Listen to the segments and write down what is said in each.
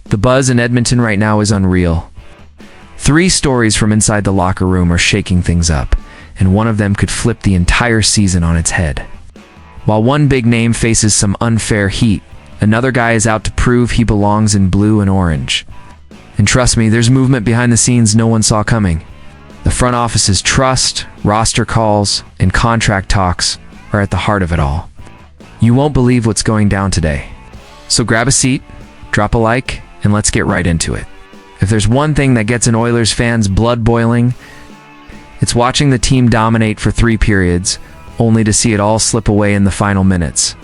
The buzz in Edmonton right now is unreal. 3 stories from inside the locker room are shaking things up, and one of them could flip the entire season on its head. While one big name faces some unfair heat, another guy is out to prove he belongs in blue and orange. And trust me, there's movement behind the scenes no one saw coming. The front office's trust, roster calls, and contract talks are at the heart of it all. You won't believe what's going down today. So grab a seat, drop a like, and let's get right into it. If there's one thing that gets an Oilers fan's blood boiling, it's watching the team dominate for 3 periods, only to see it all slip away in the final minutes.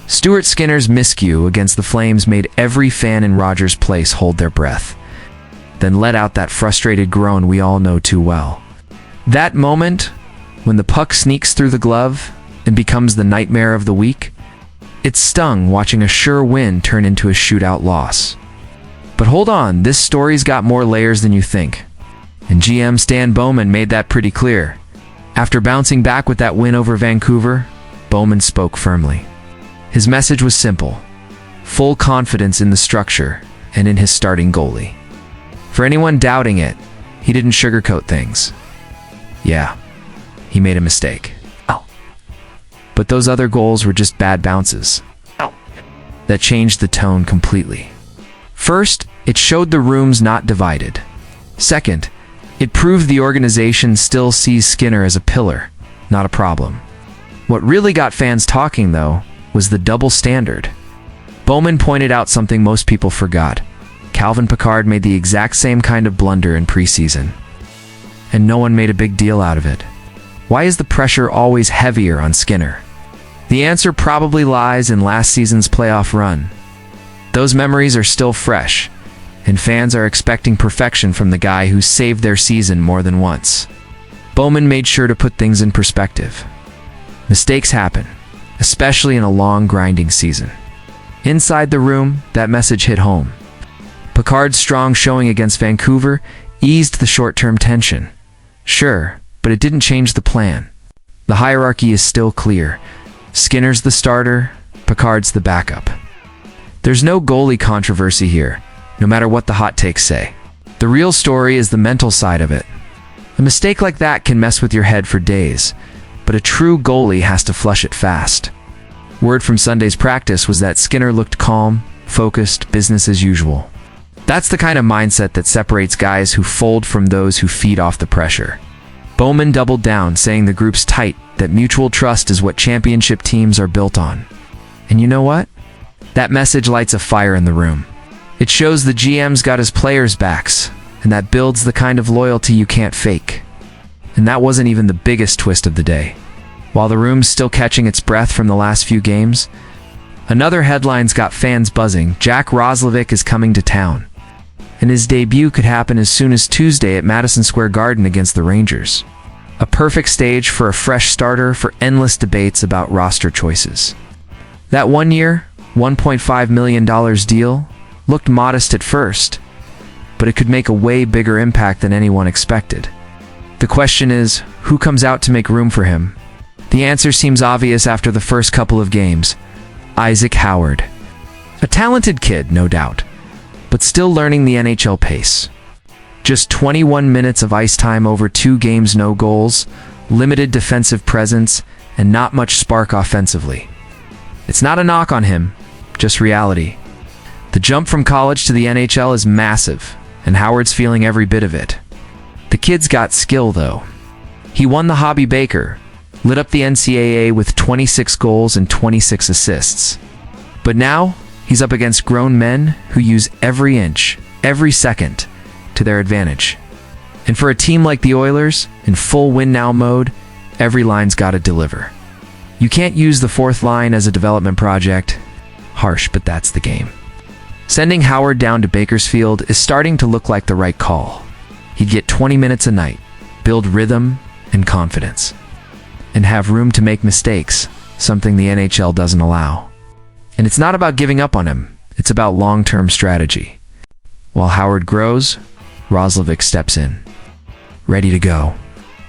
Stuart Skinner's miscue against the Flames made every fan in Rogers Place hold their breath, then let out that frustrated groan we all know too well. That moment, when the puck sneaks through the glove and becomes the nightmare of the week, it stung watching a sure win turn into a shootout loss. But hold on, this story's got more layers than you think. And GM Stan Bowman made that pretty clear. After bouncing back with that win over Vancouver, Bowman spoke firmly. His message was simple: full confidence in the structure and in his starting goalie. For anyone doubting it, he didn't sugarcoat things. Yeah, he made a mistake. But those other goals were just bad bounces. That changed the tone completely. First, it showed the room's not divided. Second, it proved the organization still sees Skinner as a pillar, not a problem. What really got fans talking, though, was the double standard. Bowman pointed out something most people forgot. Calvin Pickard made the exact same kind of blunder in preseason, and no one made a big deal out of it. Why is the pressure always heavier on Skinner? The answer probably lies in last season's playoff run. Those memories are still fresh, and fans are expecting perfection from the guy who saved their season more than once. Bowman made sure to put things in perspective. Mistakes happen, especially in a long, grinding season. Inside the room, that message hit home. Pickard's strong showing against Vancouver eased the short-term tension. Sure, but it didn't change the plan. The hierarchy is still clear. Skinner's the starter, Pickard's the backup. There's no goalie controversy here, no matter what the hot takes say. The real story is the mental side of it. A mistake like that can mess with your head for days, but a true goalie has to flush it fast. Word from Sunday's practice was that Skinner looked calm, focused, business as usual. That's the kind of mindset that separates guys who fold from those who feed off the pressure. Bowman doubled down, saying the group's tight, that mutual trust is what championship teams are built on. And you know what? That message lights a fire in the room. It shows the GM's got his players' backs, and that builds the kind of loyalty you can't fake. And that wasn't even the biggest twist of the day. While the room's still catching its breath from the last few games, another headline's got fans buzzing. Jack Roslovic is coming to town, and his debut could happen as soon as Tuesday at Madison Square Garden against the Rangers. A perfect stage for a fresh starter for endless debates about roster choices. That 1-year, $1.5 million deal looked modest at first, but it could make a way bigger impact than anyone expected. The question is, who comes out to make room for him? The answer seems obvious after the first couple of games: Isaac Howard. A talented kid, no doubt, but still learning the NHL pace. Just 21 minutes of ice time over 2 games, no goals, limited defensive presence, and not much spark offensively. It's not a knock on him, just reality. The jump from college to the NHL is massive, and Howard's feeling every bit of it. The kid's got skill, though. He won the Hobby Baker, lit up the NCAA with 26 goals and 26 assists. But now, he's up against grown men who use every inch, every second, to their advantage. And for a team like the Oilers, in full win-now mode, every line's gotta deliver. You can't use the 4th line as a development project. Harsh, but that's the game. Sending Howard down to Bakersfield is starting to look like the right call. He'd get 20 minutes a night, build rhythm and confidence, and have room to make mistakes, something the NHL doesn't allow. And it's not about giving up on him, it's about long-term strategy. While Howard grows, Roslovic steps in, ready to go.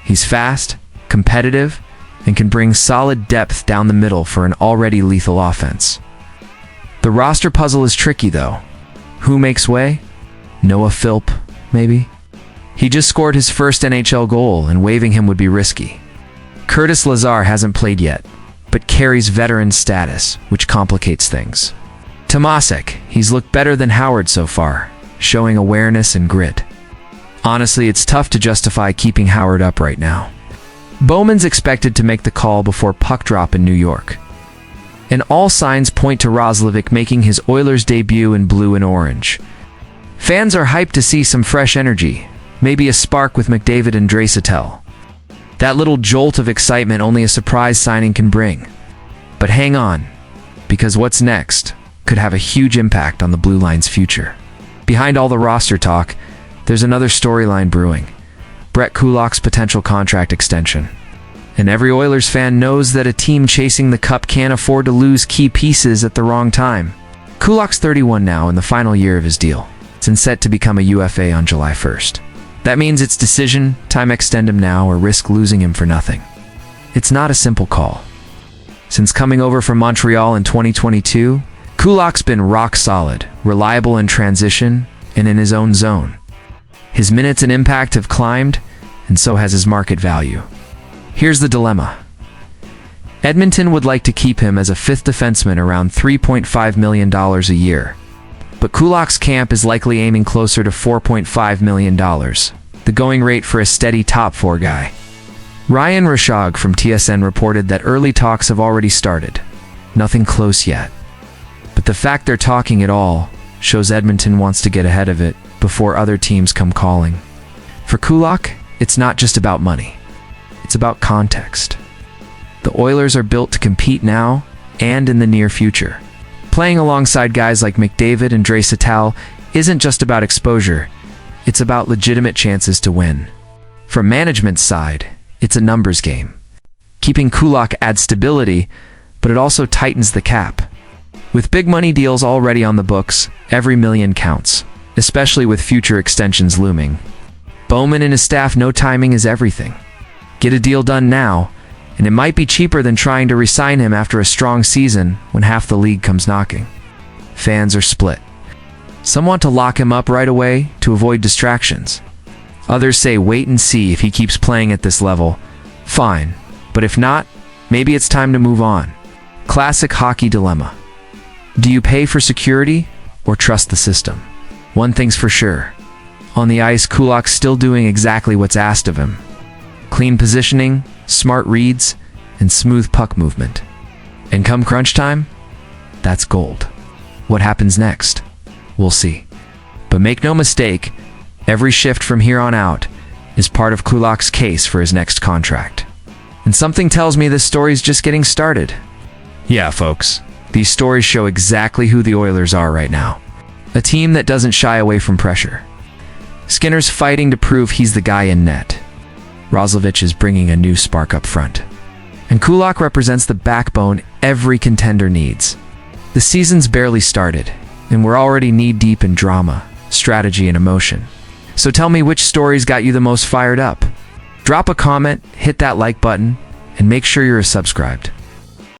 He's fast, competitive, and can bring solid depth down the middle for an already lethal offense. The roster puzzle is tricky, though. Who makes way? Noah Philp, maybe? He just scored his first NHL goal, and waiving him would be risky. Curtis Lazar hasn't played yet, but carries veteran status, which complicates things. Tomasek, he's looked better than Howard so far, showing awareness and grit. Honestly, it's tough to justify keeping Howard up right now. Bowman's expected to make the call before puck drop in New York. And all signs point to Roslovic making his Oilers debut in blue and orange. Fans are hyped to see some fresh energy, maybe a spark with McDavid and Draisaitl. That little jolt of excitement only a surprise signing can bring. But hang on, because what's next could have a huge impact on the Blue Line's future. Behind all the roster talk, there's another storyline brewing: Brett Kulak's potential contract extension. And every Oilers fan knows that a team chasing the cup can't afford to lose key pieces at the wrong time. Kulak's 31 now in the final year of his deal. It's set to become a UFA on July 1st. That means it's decision time: extend him now or risk losing him for nothing. It's not a simple call. Since coming over from Montreal in 2022, Kulak's been rock solid, reliable in transition, and in his own zone. His minutes and impact have climbed, and so has his market value. Here's the dilemma. Edmonton would like to keep him as a fifth defenseman around $3.5 million a year. But Kulak's camp is likely aiming closer to $4.5 million, the going rate for a steady top four guy. Ryan Rashog from TSN reported that early talks have already started. Nothing close yet. But the fact they're talking at all shows Edmonton wants to get ahead of it before other teams come calling. For Kulak, it's not just about money. It's about context. The Oilers are built to compete now and in the near future. Playing alongside guys like McDavid and Draisaitl isn't just about exposure, it's about legitimate chances to win. From management's side, it's a numbers game. Keeping Kulak adds stability, but it also tightens the cap. With big money deals already on the books, every million counts, especially with future extensions looming. Bowman and his staff know timing is everything. Get a deal done now, and it might be cheaper than trying to re-sign him after a strong season when half the league comes knocking. Fans are split. Some want to lock him up right away to avoid distractions. Others say wait and see if he keeps playing at this level. Fine, but if not, maybe it's time to move on. Classic hockey dilemma. Do you pay for security or trust the system? One thing's for sure. On the ice, Kulak's still doing exactly what's asked of him. Clean positioning, smart reads, and smooth puck movement. And come crunch time, that's gold. What happens next? We'll see. But make no mistake, every shift from here on out is part of Kulak's case for his next contract. And something tells me this story's just getting started. Yeah, folks, these stories show exactly who the Oilers are right now. A team that doesn't shy away from pressure. Skinner's fighting to prove he's the guy in net. Roslovic is bringing a new spark up front. And Kulak represents the backbone every contender needs. The season's barely started, and we're already knee-deep in drama, strategy, and emotion. So tell me which stories got you the most fired up. Drop a comment, hit that like button, and make sure you're subscribed.